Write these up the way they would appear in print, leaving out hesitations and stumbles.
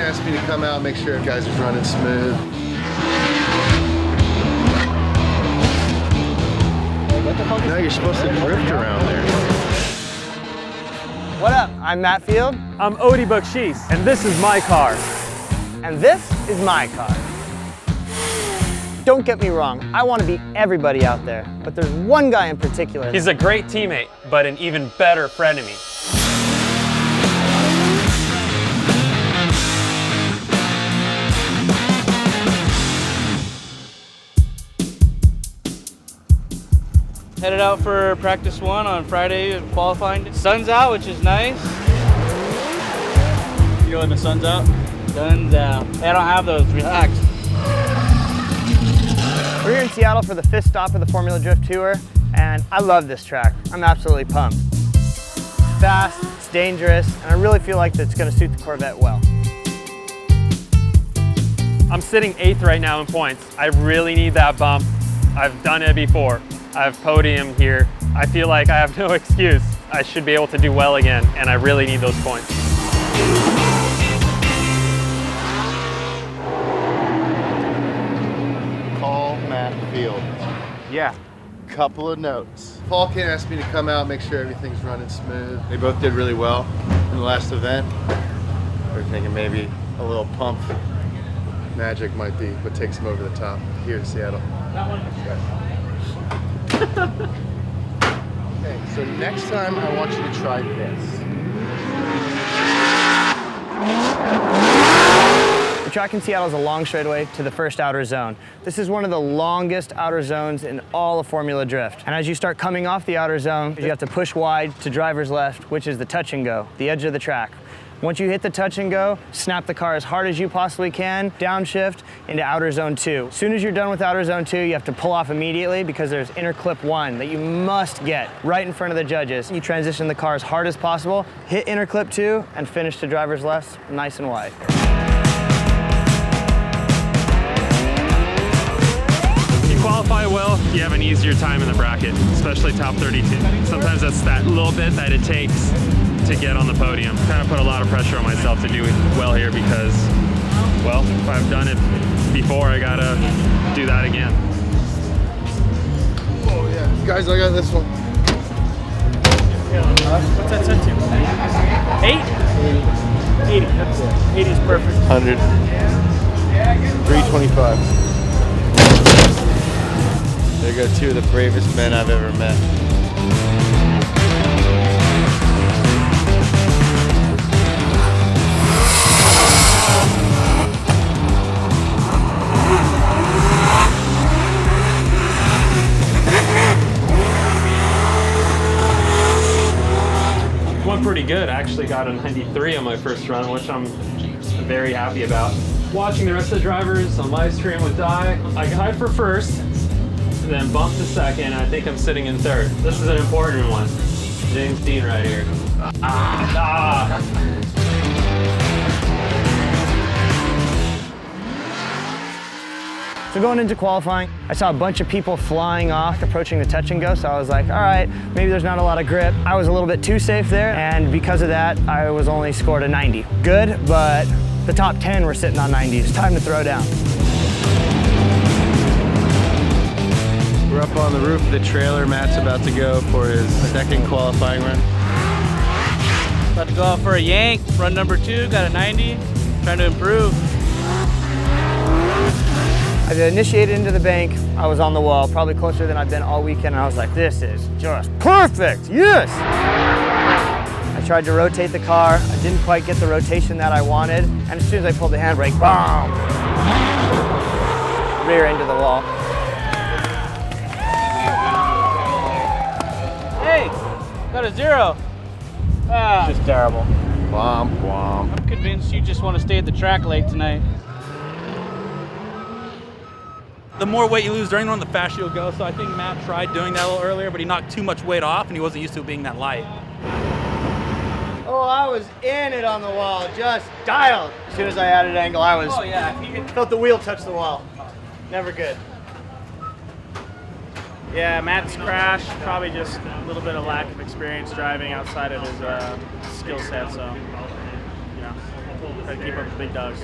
asked me to come out and make sure you guys are running smooth. What the fuck? No, you're supposed to drift around there. What up? I'm Matt Field. I'm Odi Bakshis, and this is my car. And this is my car. Don't get me wrong, I want to beat everybody out there, but there's one guy in particular. He's a great teammate, but an even better frenemy. Headed out for practice 1 on Friday, qualifying. Sun's out, which is nice. You know when the sun's out? Sun's out. Hey, I don't have those, relax. We're here in Seattle for the 5th stop of the Formula Drift Tour, and I love this track. I'm absolutely pumped. It's fast, it's dangerous, and I really feel like it's going to suit the Corvette well. I'm sitting 8th right now in points. I really need that bump. I've done it before. I've podiumed here. I feel like I have no excuse. I should be able to do well again, and I really need those points. Call Matt Field. Yeah. Couple of notes. Paul Ken asked me to come out and make sure everything's running smooth. They both did really well in the last event. We're thinking maybe a little pump magic might be what takes them over the top here in Seattle. That one. Okay, so next time I want you to try this. The track in Seattle is a long straightaway to the first outer zone. This is one of the longest outer zones in all of Formula Drift. And as you start coming off the outer zone, you have to push wide to driver's left, which is the touch and go, the edge of the track. Once you hit the touch and go, snap the car as hard as you possibly can, downshift into outer zone 2. As soon as you're done with outer zone 2, you have to pull off immediately because there's inner clip 1 that you must get right in front of the judges. You transition the car as hard as possible, hit inner clip 2, and finish to driver's left, nice and wide. If you qualify well, you have an easier time in the bracket, especially top 32. Sometimes that's that little bit that it takes to get on the podium. Kind of put a lot of pressure on myself to do well here because, well, if I've done it before, I gotta do that again. Oh yeah, guys, I got this one. What's that set to? 8? 80. That's it. 80 is perfect. 100. 325. There go two of the bravest men I've ever met. Went pretty good. I actually got a 93 on my first run, which I'm very happy about. Watching the rest of the drivers on live stream with Di, I tied for first, and then bumped to second. I think I'm sitting in third. This is an important one. James Dean right here. So going into qualifying, I saw a bunch of people flying off, approaching the touch and go, so I was like, all right, maybe there's not a lot of grip. I was a little bit too safe there, and because of that, I was only scored a 90. Good, but the top 10 were sitting on 90s. Time to throw down. We're up on the roof of the trailer. Matt's about to go for his second qualifying run. About to go out for a yank, run number 2, got a 90, trying to improve. I initiated into the bank. I was on the wall, probably closer than I've been all weekend, and I was like, this is just perfect, yes! I tried to rotate the car. I didn't quite get the rotation that I wanted, and as soon as I pulled the handbrake, boom! Rear into the wall. Hey, got a 0. Just terrible. Womp womp. I'm convinced you just want to stay at the track late tonight. The more weight you lose during the run, the faster you'll go. So I think Matt tried doing that a little earlier, but he knocked too much weight off and he wasn't used to it being that light. Oh, I was in it on the wall, just dialed. As soon as I added angle, I was, felt the wheel touch the wall. Never good. Yeah, Matt's crash, probably just a little bit of lack of experience driving outside of his skill set, so, you know. Try to keep up with the big dogs.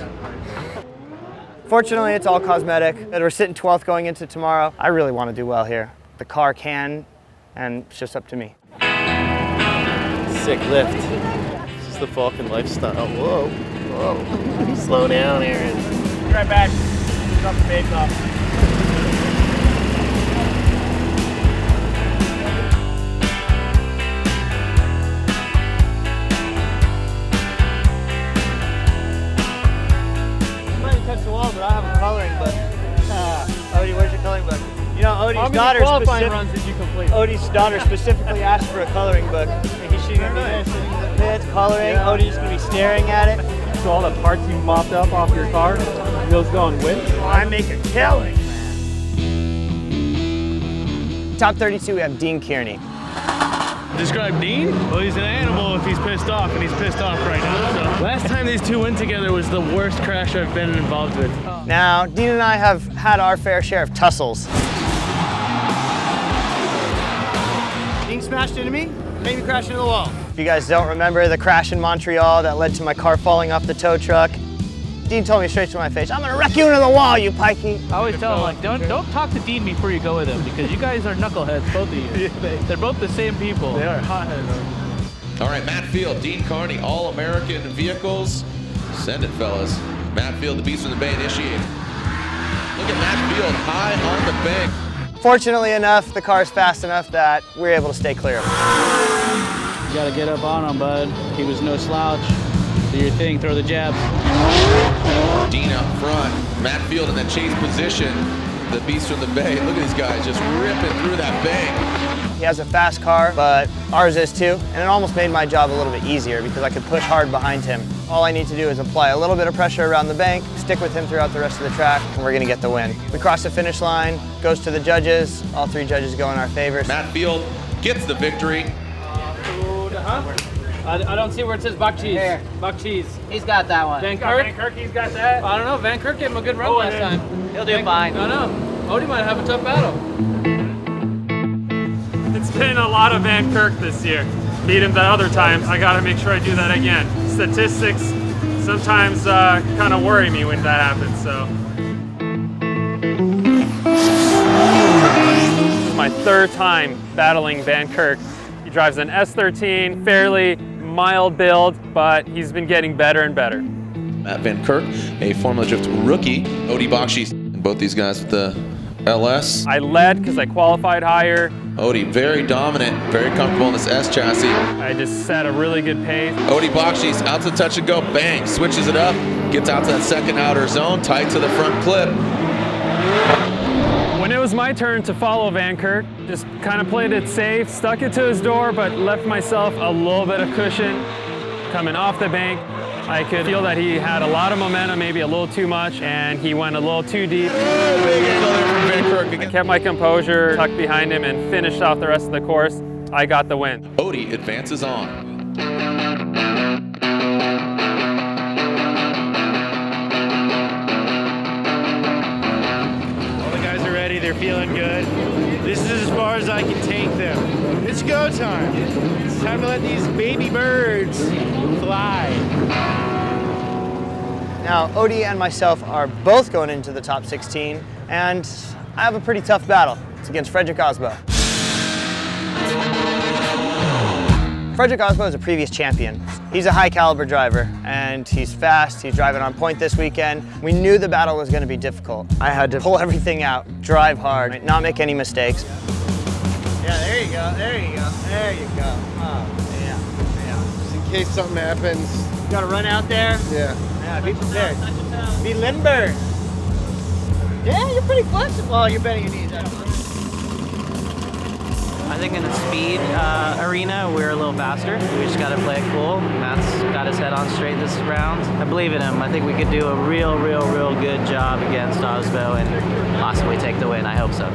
Fortunately, it's all cosmetic. We're sitting 12th going into tomorrow. I really want to do well here. The car can, and it's just up to me. Sick lift. This is the Falcon lifestyle. Whoa, whoa. Slow down, Aaron. Be right back. Drop the bait off. Touch the wall, but I have a coloring book. Odi, where's your coloring book? You know, How many qualifying runs did you complete? Odie's daughter specifically asked for a coloring book. And she's gonna be there sitting in the pits, coloring. Yeah. Odie's gonna be staring at it. So all the parts you mopped up off your car, wheels going with? I make a killing, man. Top 32, we have Dean Kearney. Describe Dean? Well, he's an animal if he's pissed off, and he's pissed off right now. So. Last time these two went together was the worst crash I've been involved with. Now, Dean and I have had our fair share of tussles. Dean smashed into me, made me crash into the wall. If you guys don't remember the crash in Montreal that led to my car falling off the tow truck, Dean told me straight to my face, "I'm gonna wreck you into the wall, you pikey." I always tell him, like, don't talk to Dean before you go with him, because you guys are knuckleheads, both of you. They're both the same people. They are hotheads. All right, Matt Field, Dean Kearney, All-American vehicles. Send it, fellas. Matt Field, the Beast from the Bay, initiated. Look at Matt Field, high on the bank. Fortunately enough, the car's fast enough that we're able to stay clear of him. You gotta get up on him, bud. He was no slouch. Do your thing, throw the jabs. Dean up front, Matt Field in that chase position. The Beast from the Bay, look at these guys just ripping through that bank. He has a fast car, but ours is too, and it almost made my job a little bit easier because I could push hard behind him. All I need to do is apply a little bit of pressure around the bank, stick with him throughout the rest of the track, and we're gonna get the win. We cross the finish line, goes to the judges. All three judges go in our favor. Matt Field gets the victory. I don't see where it says Buck Cheese. Here. Buck Cheese. He's got that one. Van Kirk? Van Kirk, he's got that. I don't know. Van Kirk gave him a good run last time. He'll do fine. I know. Odie might have a tough battle. It's been a lot of Van Kirk this year. Beat him the other times. I got to make sure I do that again. Statistics sometimes kind of worry me when that happens. So. This is my third time battling Van Kirk. He drives an S13, fairly mild build, but he's been getting better and better. Matt Van Kirk, a Formula Drift rookie. Odi Bakshi, both these guys with the LS. I led because I qualified higher. Odi, very dominant, very comfortable in this S chassis. I just set a really good pace. Odi Bakshi's out to touch and go, bang, switches it up, gets out to that second outer zone, tight to the front clip. When it was my turn to follow Van Kirk, just kind of played it safe, stuck it to his door, but left myself a little bit of cushion coming off the bank. I could feel that he had a lot of momentum, maybe a little too much, and he went a little too deep. I kept my composure, tucked behind him, and finished off the rest of the course. I got the win. Odi advances on. They're feeling good. This is as far as I can take them. It's go time. It's time to let these baby birds fly. Now, Odi and myself are both going into the top 16, and I have a pretty tough battle. It's against Frederick Osbo. Frederick Osbo is a previous champion. He's a high caliber driver, and he's fast. He's driving on point this weekend. We knew the battle was going to be difficult. I had to pull everything out, drive hard, not make any mistakes. Yeah, there you go, there you go, there you go. Oh, yeah, yeah. Just in case something happens. You gotta run out there. Yeah. Yeah, be prepared. Be limber. Yeah, you're pretty flexible. Oh, you're bending your knees out. I think in the speed arena, we're a little faster. We just got to play it cool. Matt's got his head on straight this round. I believe in him. I think we could do a real good job against Osbo and possibly take the win. I hope so.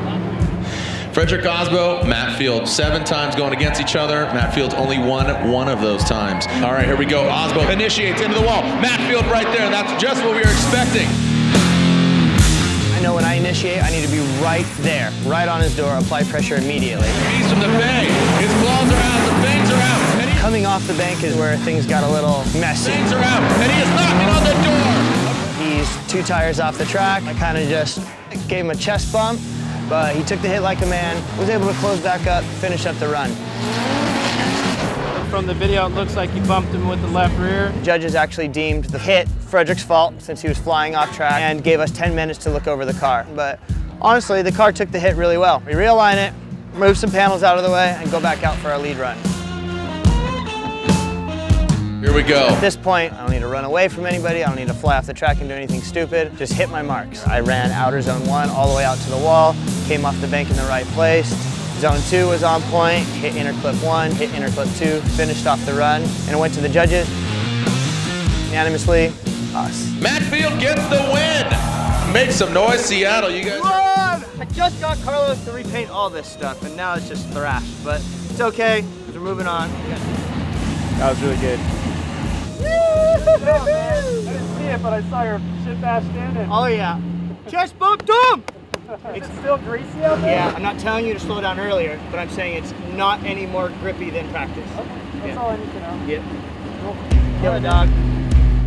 Frederick Osbo, Matt Field, 7 times going against each other. Matt Field's only won one of those times. All right, here we go. Osbo initiates into the wall. Matt Field right there. That's just what we were expecting. I know when I initiate, I need to be right there, right on his door, apply pressure immediately. Beast from the Bay. His claws are out, the fangs are out. Coming off off the bank is where things got a little messy. Things are out, and he is knocking on the door. He's 2 tires off the track. I kind of just gave him a chest bump, but he took the hit like a man, was able to close back up, finish up the run. From the video, it looks like you bumped him with the left rear. Judges actually deemed the hit Frederick's fault since he was flying off track and gave us 10 minutes to look over the car. But honestly, the car took the hit really well. We realign it, move some panels out of the way, and go back out for our lead run. Here we go. At this point, I don't need to run away from anybody. I don't need to fly off the track and do anything stupid. Just hit my marks. I ran outer zone 1 all the way out to the wall, came off the bank in the right place. Zone 2 was on point, hit inner clip 1, hit inner clip 2, finished off the run, and it went to the judges. Unanimously, us. Matt Field gets the win. Make some noise, Seattle. You guys. I just got Carlos to repaint all this stuff, and now it's just thrashed. But it's okay, because we're moving on. That was really good. I didn't see it, but I saw your shit bashed in. And Oh yeah. Chest bump, dumb! it's still greasy out there? Yeah, I'm not telling you to slow down earlier, but I'm saying it's not any more grippy than practice. That's all I need to know. Yep. Kill it, dog.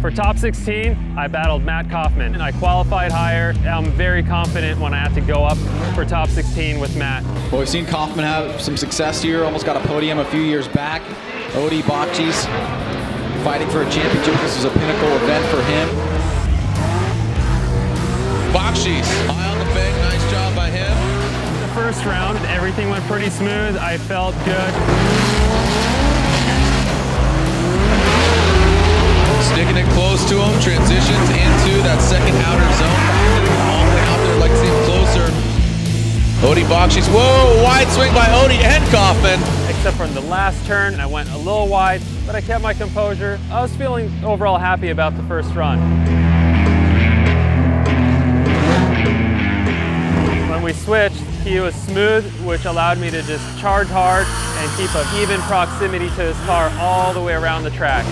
For top 16, I battled Matt Kaufman, and I qualified higher. I'm very confident when I have to go up for top 16 with Matt. Well, we've seen Kaufman have some success here, almost got a podium a few years back. Odi, Bakshis, fighting for a championship. This was a pinnacle event for him. Bakshis, high on the bank, nice job by him. The first round, everything went pretty smooth. I felt good. Sticking it close to him, transitions into that second outer zone. All the way out there, like to see him closer. Odi, Bakshis, whoa, wide swing by Odi and Kaufman. Except for the last turn, I went a little wide, but I kept my composure. I was feeling overall happy about the first run. When we switched, he was smooth, which allowed me to just charge hard and keep an even proximity to his car all the way around the track.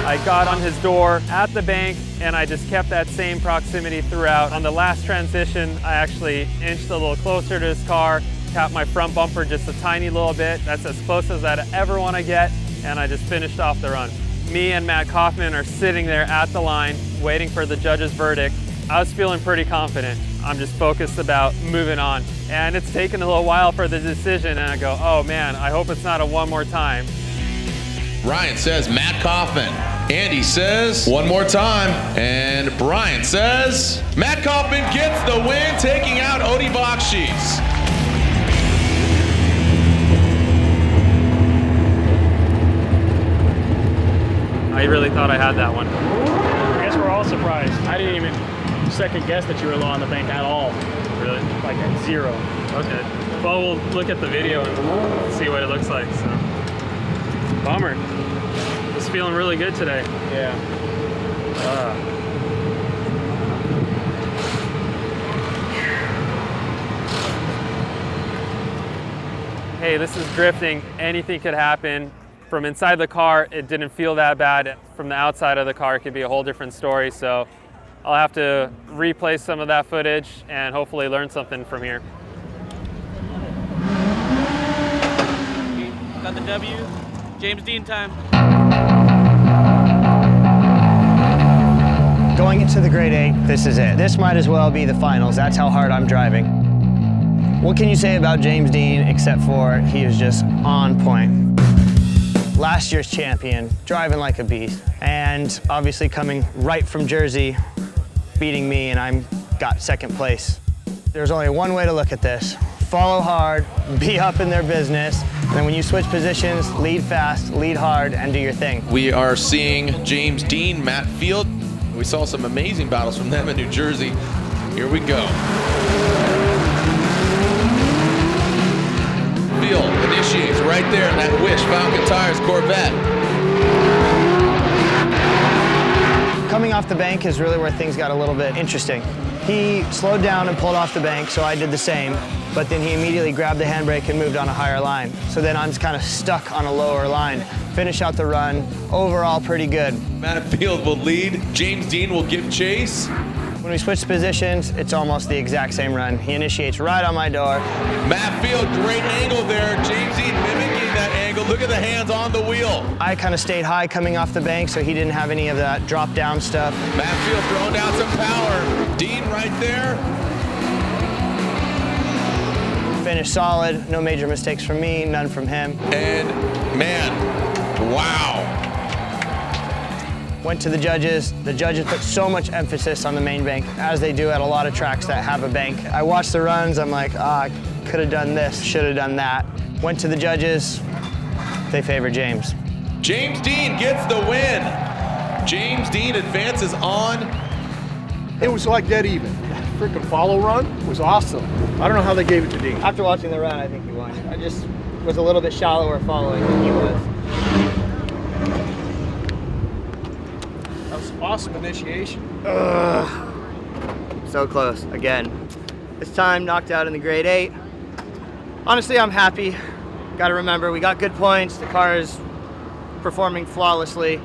I got on his door at the bank, and I just kept that same proximity throughout. On the last transition, I actually inched a little closer to his car, tapped my front bumper just a tiny little bit. That's as close as I'd ever want to get, and I just finished off the run. Me and Matt Kaufman are sitting there at the line, waiting for the judge's verdict. I was feeling pretty confident. I'm just focused about moving on. And it's taken a little while for the decision, and I go, oh man, I hope it's not a one more time. Ryan says Matt Kaufman. Andy says one more time. And Brian says Matt Kaufman gets the win, taking out Odi Bakshis. I really thought I had that one. I guess we're all surprised. I didn't even second guess that you were low on the bank at all. Really? Like at 0. Okay. Well, we'll look at the video and see what it looks like. So, bummer. Just feeling really good today. Yeah. Hey, this is drifting. Anything could happen. From inside the car, it didn't feel that bad. From the outside of the car, it could be a whole different story. So I'll have to replay some of that footage and hopefully learn something from here. Got the W. James Dean time. Going into the grade 8, this is it. This might as well be the finals. That's how hard I'm driving. What can you say about James Dean except for he is just on point? Last year's champion, driving like a beast, and obviously coming right from Jersey, beating me, and I'm got second place. There's only one way to look at this. Follow hard, be up in their business, and then when you switch positions, lead fast, lead hard, and do your thing. We are seeing James Dean, Matt Field. We saw some amazing battles from them in New Jersey. Here we go. Field initiates right there in that Wish Falcon Tires Corvette. Coming off the bank is really where things got a little bit interesting. He slowed down and pulled off the bank, so I did the same, but then he immediately grabbed the handbrake and moved on a higher line. So then I'm just kind of stuck on a lower line. Finish out the run, overall pretty good. Matt Field will lead, James Dean will give chase. When we switch positions, it's almost the exact same run. He initiates right on my door. Matt Field, great angle there. James Dean mimicking that angle. Look at the hands on the wheel. I kind of stayed high coming off the bank, so he didn't have any of that drop down stuff. Matt Field throwing down some power. Dean right there. Finished solid, no major mistakes from me, none from him. And man, wow. Went to the judges. The judges put so much emphasis on the main bank, as they do at a lot of tracks that have a bank. I watched the runs, I'm like, I could have done this, should have done that. Went to the judges, they favor James. James Dean gets the win. James Dean advances on. It was like dead even. Freaking follow run was awesome. I don't know how they gave it to Dean. After watching the run, I think he won. I just was a little bit shallower following than he was. That was awesome initiation. So close, again. This time, knocked out in the grade 8. Honestly, I'm happy. Gotta remember, we got good points. The car is performing flawlessly.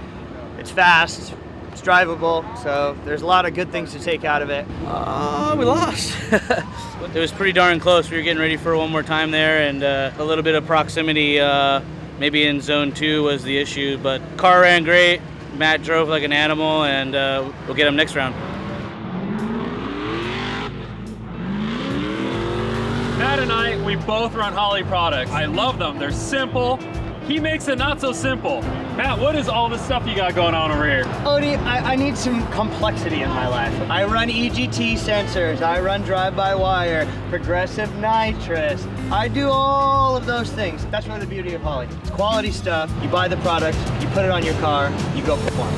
It's fast, it's drivable, so there's a lot of good things to take out of it. We lost. It was pretty darn close. We were getting ready for one more time there, and a little bit of proximity, maybe in zone 2 was the issue, but car ran great. Matt drove like an animal, and we'll get him next round. Matt and I, we both run Holley products. I love them. They're simple. He makes it not so simple. Matt, what is all this stuff you got going on over here? Odi, I need some complexity in my life. I run EGT sensors, I run drive-by-wire, progressive nitrous. I do all of those things. That's really the beauty of Holley. It's quality stuff. You buy the product, you put it on your car, you go perform.